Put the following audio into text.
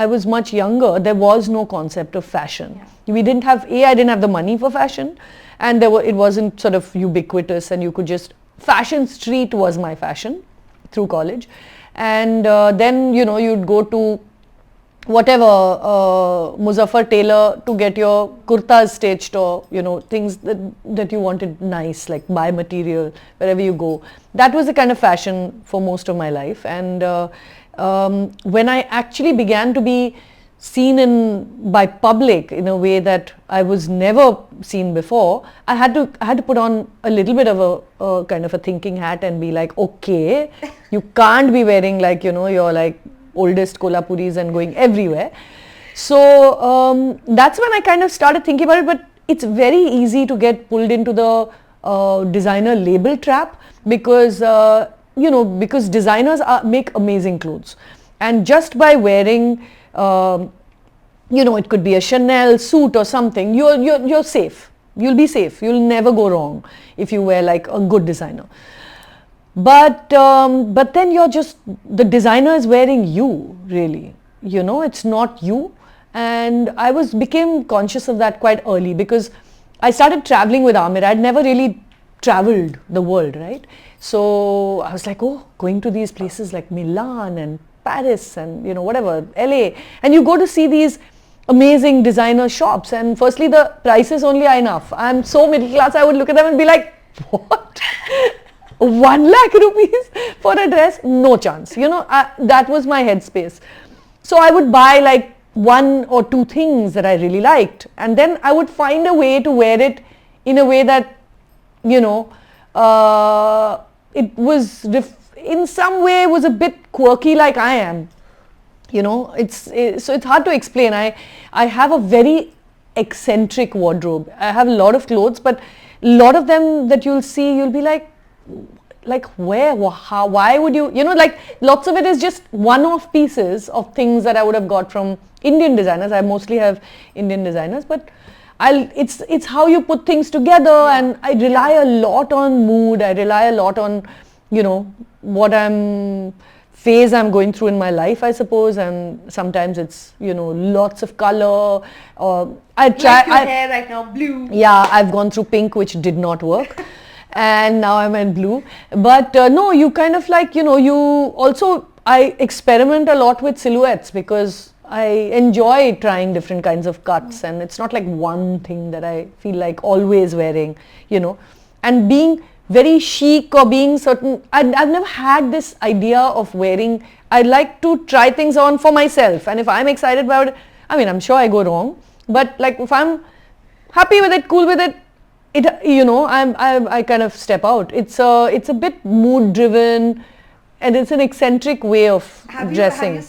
I was much younger, there was no concept of fashion. We didn't have, I didn't have the money for fashion, and it wasn't sort of ubiquitous, and you could just, fashion street was my fashion through college. And then, you know, you'd go to whatever, Muzaffar Tailor to get your kurtas stitched, or, you know, things that you wanted nice, like buy material wherever you go. That was the kind of fashion for most of my life. And when I actually began to be seen by public in a way that I was never seen before, I had to put on a little bit of a kind of a thinking hat and be like, okay, you can't be wearing, like, you know, you're like oldest Kolhapuris and going everywhere. So that's when I kind of started thinking about it. But it's very easy to get pulled into the designer label trap, because you know, because designers make amazing clothes, and just by wearing you know, it could be a Chanel suit or something, you're safe. You'll be safe. You'll never go wrong if you wear like a good designer. But then you're just, the designer is wearing you, really. You know, it's not you. And I became conscious of that quite early, because I started traveling with Amir. I'd never really traveled the world, right? So I was like, oh, going to these places like Milan and Paris and, you know, whatever, LA. And you go to see these amazing designer shops. And firstly, the prices only are enough. I'm so middle class, I would look at them and be like, what? 1 lakh rupees for a dress? No chance. You know, that was my headspace. So I would buy like 1 or 2 things that I really liked, and then I would find a way to wear it in a way that, you know, it was in some way was a bit quirky, like I am. You know, so it's hard to explain. I have a very eccentric wardrobe. I have a lot of clothes, but a lot of them that you'll see, you'll be like where, how, why would you, you know, like lots of it is just one-off pieces of things that I would have got from Indian designers. I mostly have Indian designers, but it's how you put things together, and I rely a lot on mood. I rely a lot on, you know, what phase I'm going through in my life, I suppose, and sometimes it's, you know, lots of color. I try. Like your hair right now, blue. Yeah, I've gone through pink, which did not work. And now I'm at blue. But no, you kind of like, you know, I experiment a lot with silhouettes, because I enjoy trying different kinds of cuts, and it's not like one thing that I feel like always wearing, you know, and being very chic or being certain. I've never had this idea of wearing. I like to try things on for myself, and if I'm excited about it, I mean, I'm sure I go wrong, but like if I'm happy with it, cool with it, you know, I kind of step out. It's a bit mood driven, and it's an eccentric way of dressing.